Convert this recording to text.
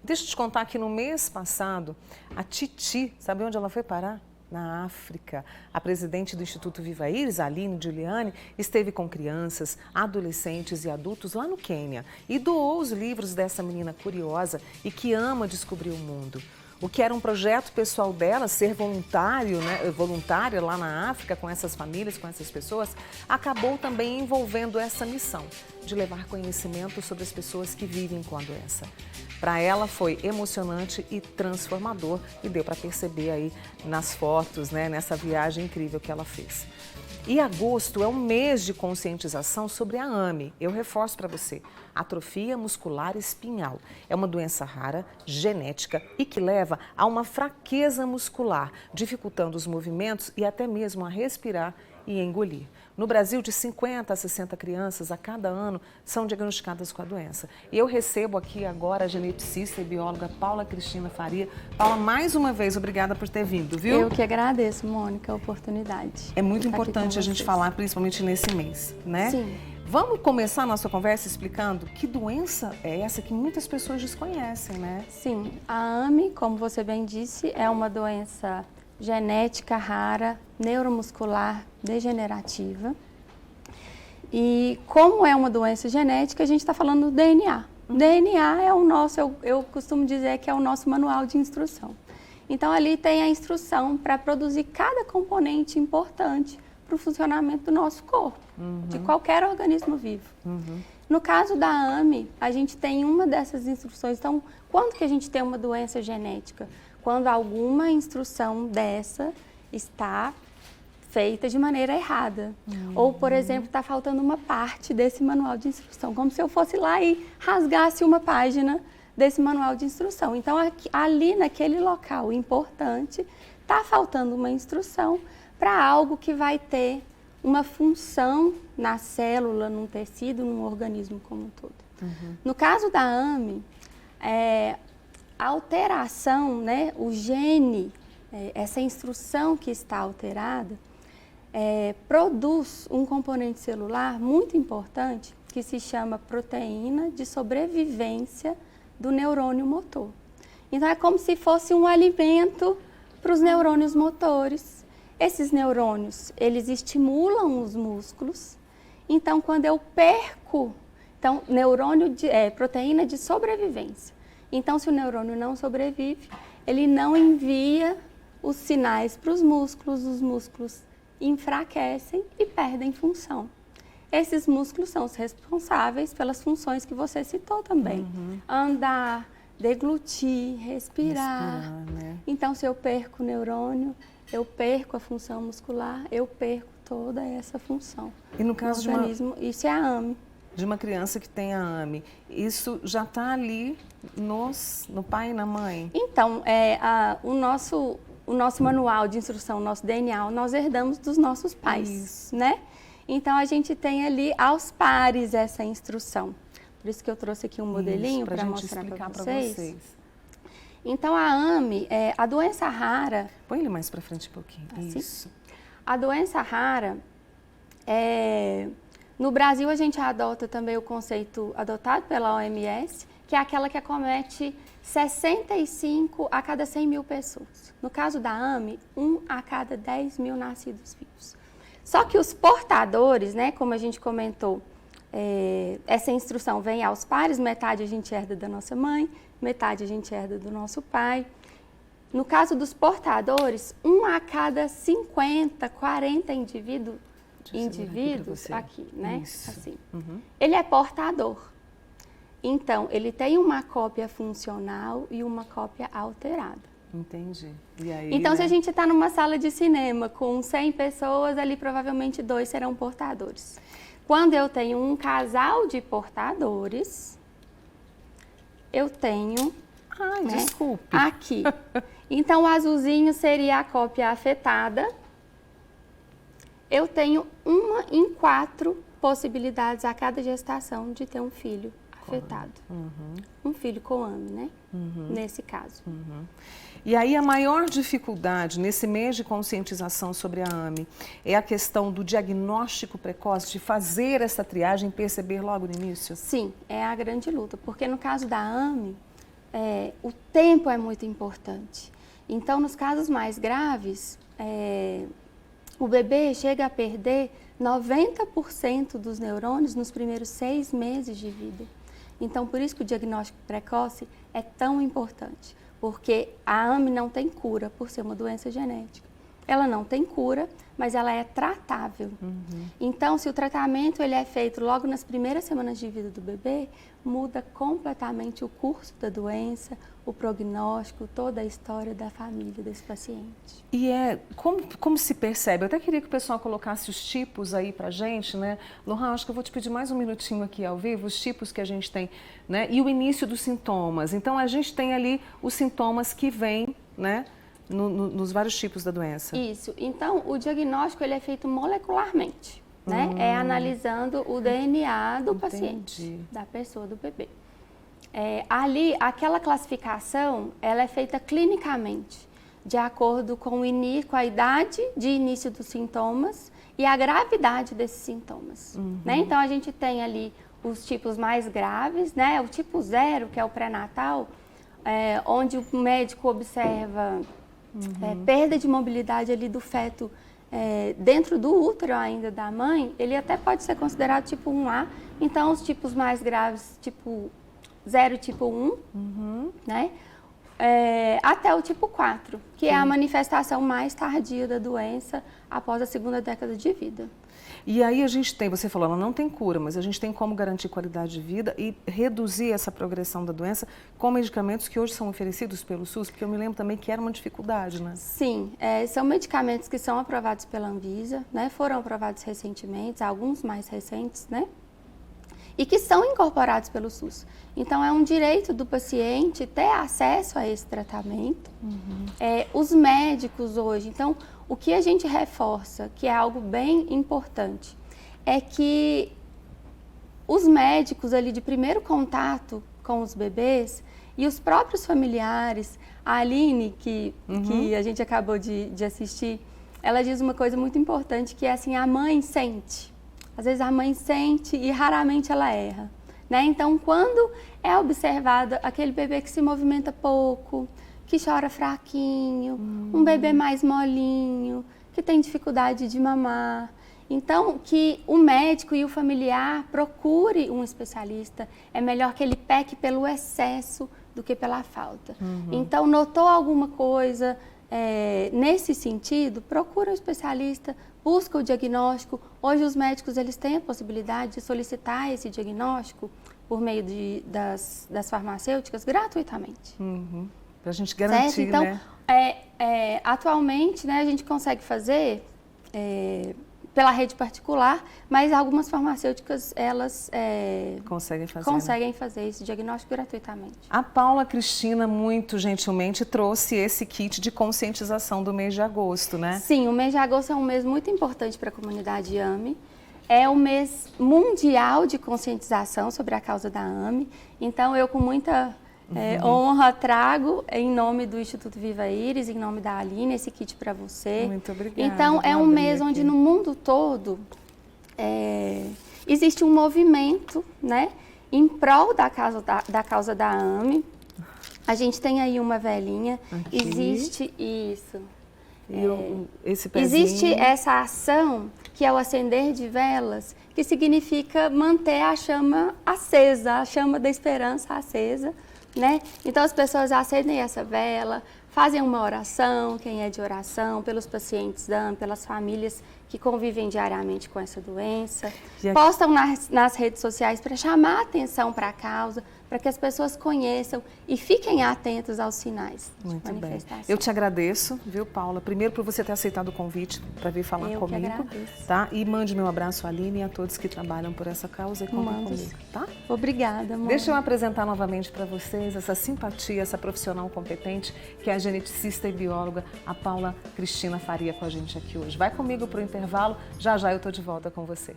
Deixa eu te contar que no mês passado, a Titi, sabe onde ela foi parar? Na África. A presidente do Instituto Viva Iris, Aline Giuliani, esteve com crianças, adolescentes e adultos lá no Quênia e doou os livros dessa menina curiosa e que ama descobrir o mundo. O que era um projeto pessoal dela, ser voluntária lá na África com essas famílias, com essas pessoas, acabou também envolvendo essa missão de levar conhecimento sobre as pessoas que vivem com a doença. Para ela foi emocionante e transformador e deu para perceber aí nas fotos, nessa viagem incrível que ela fez. E agosto é um mês de conscientização sobre a AME. Eu reforço para você, atrofia muscular espinhal. É uma doença rara, genética e que leva a uma fraqueza muscular, dificultando os movimentos e até mesmo a respirar e engolir. No Brasil, de 50 a 60 crianças a cada ano são diagnosticadas com a doença. E eu recebo aqui agora a geneticista e bióloga Paula Cristina Faria. Paula, mais uma vez, obrigada por ter vindo, viu? Eu que agradeço, Mônica, a oportunidade. É muito importante a gente falar, principalmente nesse mês, né? Sim. Vamos começar a nossa conversa explicando que doença é essa que muitas pessoas desconhecem, né? Sim, a AME, como você bem disse, é uma doença genética rara, neuromuscular, degenerativa. E como é uma doença genética, a gente está falando do DNA. DNA é o nosso, eu costumo dizer que é o nosso manual de instrução. Então ali tem a instrução para produzir cada componente importante para o funcionamento do nosso corpo, de qualquer organismo vivo. No caso da AME, a gente tem uma dessas instruções. Então, quando que a gente tem uma doença genética? Quando alguma instrução dessa está feita de maneira errada. Ou, por exemplo, está faltando uma parte desse manual de instrução, como se eu fosse lá e rasgasse uma página desse manual de instrução. Então, ali naquele local importante, está faltando uma instrução para algo que vai ter uma função na célula, num tecido, num organismo como um todo. No caso da AME, a alteração, o gene, essa instrução que está alterada, produz um componente celular muito importante que se chama proteína de sobrevivência do neurônio motor. Então, é como se fosse um alimento para os neurônios motores. Esses neurônios, eles estimulam os músculos. Então, quando eu perco, proteína de sobrevivência. Então, se o neurônio não sobrevive, ele não envia os sinais para os músculos enfraquecem e perdem função. Esses músculos são os responsáveis pelas funções que você citou também. Andar, deglutir, respirar. Né? Então, se eu perco o neurônio, eu perco a função muscular, eu perco toda essa função. E no caso do organismo, isso é a AME. De uma criança que tem a AME, isso já está ali no pai e na mãe? Então, o nosso manual de instrução, o nosso DNA, nós herdamos dos nossos pais, né? Então, a gente tem ali aos pares essa instrução. Por isso que eu trouxe aqui um modelinho para mostrar para vocês. Então, a AME, a doença rara... Põe ele mais para frente um pouquinho. Assim? Isso. A doença rara no Brasil, a gente adota também o conceito adotado pela OMS, que é aquela que acomete 65 a cada 100 mil pessoas. No caso da AME, 1 a cada 10 mil nascidos vivos. Só que os portadores, como a gente comentou, essa instrução vem aos pares, metade a gente herda da nossa mãe, metade a gente herda do nosso pai. No caso dos portadores, 1 a cada 50, 40 indivíduos aqui, né? Isso. Assim. Ele é portador. Então, ele tem uma cópia funcional e uma cópia alterada. Entendi. E aí, então, se a gente está numa sala de cinema com 100 pessoas, ali provavelmente 2 serão portadores. Quando eu tenho um casal de portadores, eu tenho... desculpe. Aqui. Então, o azulzinho seria a cópia afetada. Eu tenho 1 em 4 possibilidades a cada gestação de ter um filho afetado. Um filho com AME, né? Nesse caso. E aí a maior dificuldade nesse mês de conscientização sobre a AME é a questão do diagnóstico precoce, de fazer essa triagem e perceber logo no início? Sim, é a grande luta, porque no caso da AME, o tempo é muito importante. Então, nos casos mais graves, o bebê chega a perder 90% dos neurônios nos primeiros 6 meses de vida. Então, por isso que o diagnóstico precoce é tão importante, porque a AME não tem cura por ser uma doença genética. Ela não tem cura, mas ela é tratável. Então, se o tratamento ele é feito logo nas primeiras semanas de vida do bebê, muda completamente o curso da doença, o prognóstico, toda a história da família desse paciente. E como se percebe? Eu até queria que o pessoal colocasse os tipos aí pra gente, né? Lohan, acho que eu vou te pedir mais um minutinho aqui ao vivo, os tipos que a gente tem, né? E o início dos sintomas. Então, a gente tem ali os sintomas que vêm, né? Nos vários tipos da doença. Isso. Então, o diagnóstico ele é feito molecularmente, né? É analisando o DNA do paciente, da pessoa, do bebê. Ali, aquela classificação, ela é feita clinicamente, de acordo com a idade de início dos sintomas e a gravidade desses sintomas. Né? Então, a gente tem ali os tipos mais graves, né? O tipo 0, que é o pré-natal, onde o médico observa perda de mobilidade ali do feto dentro do útero ainda da mãe, ele até pode ser considerado tipo 1A. Então, os tipos mais graves, tipo 0 e tipo 1, né? Até o tipo 4, que é a manifestação mais tardia da doença após a 2ª década de vida. E aí a gente tem, você falou, ela não tem cura, mas a gente tem como garantir qualidade de vida e reduzir essa progressão da doença com medicamentos que hoje são oferecidos pelo SUS, porque eu me lembro também que era uma dificuldade, né? Sim, são medicamentos que são aprovados pela Anvisa, né? Foram aprovados recentemente, alguns mais recentes, né? E que são incorporados pelo SUS. Então, é um direito do paciente ter acesso a esse tratamento. Os médicos hoje, então, o que a gente reforça, que é algo bem importante, é que os médicos ali de primeiro contato com os bebês e os próprios familiares, a Aline, que a gente acabou de assistir, ela diz uma coisa muito importante, que é assim, a mãe sente. Às vezes a mãe sente e raramente ela erra, né? Então, quando é observado aquele bebê que se movimenta pouco, que chora fraquinho, um bebê mais molinho, que tem dificuldade de mamar, então que o médico e o familiar procure um especialista. É melhor que ele peque pelo excesso do que pela falta. Então, notou alguma coisa nesse sentido, procura um especialista, busca o diagnóstico. Hoje os médicos eles têm a possibilidade de solicitar esse diagnóstico por meio das farmacêuticas gratuitamente. Para a gente garantir, certo? Então, né? Atualmente, né, a gente consegue fazer pela rede particular, mas algumas farmacêuticas, elas conseguem fazer esse diagnóstico gratuitamente. A Paula Cristina, muito gentilmente, trouxe esse kit de conscientização do mês de agosto, né? Sim, o mês de agosto é um mês muito importante para a comunidade AME. É o mês mundial de conscientização sobre a causa da AME. Então, eu com muita honra trago em nome do Instituto Viva Iris, em nome da Aline, esse kit para você. Muito obrigada. Então, é um mês onde no mundo todo existe um movimento, né, em prol da causa da AME. A gente tem aí uma velhinha, aqui. Existe isso. Esse pezinho. Existe essa ação que é o acender de velas, que significa manter a chama acesa, a chama da esperança acesa, né? Então as pessoas acendem essa vela, fazem uma oração, quem é de oração, pelos pacientes da AME, pelas famílias que convivem diariamente com essa doença, postam nas redes sociais para chamar a atenção para a causa, para que as pessoas conheçam e fiquem atentos aos sinais de manifestação. Eu te agradeço, viu, Paula? Primeiro por você ter aceitado o convite para vir falar comigo. Eu que agradeço. Tá? E mande meu abraço à Aline e a todos que trabalham por essa causa e contem comigo, tá? Obrigada, mãe. Deixa eu apresentar novamente para vocês essa simpatia, essa profissional competente, que é a geneticista e bióloga, a Paula Cristina Faria, com a gente aqui hoje. Vai comigo para o intervalo, já já eu estou de volta com você.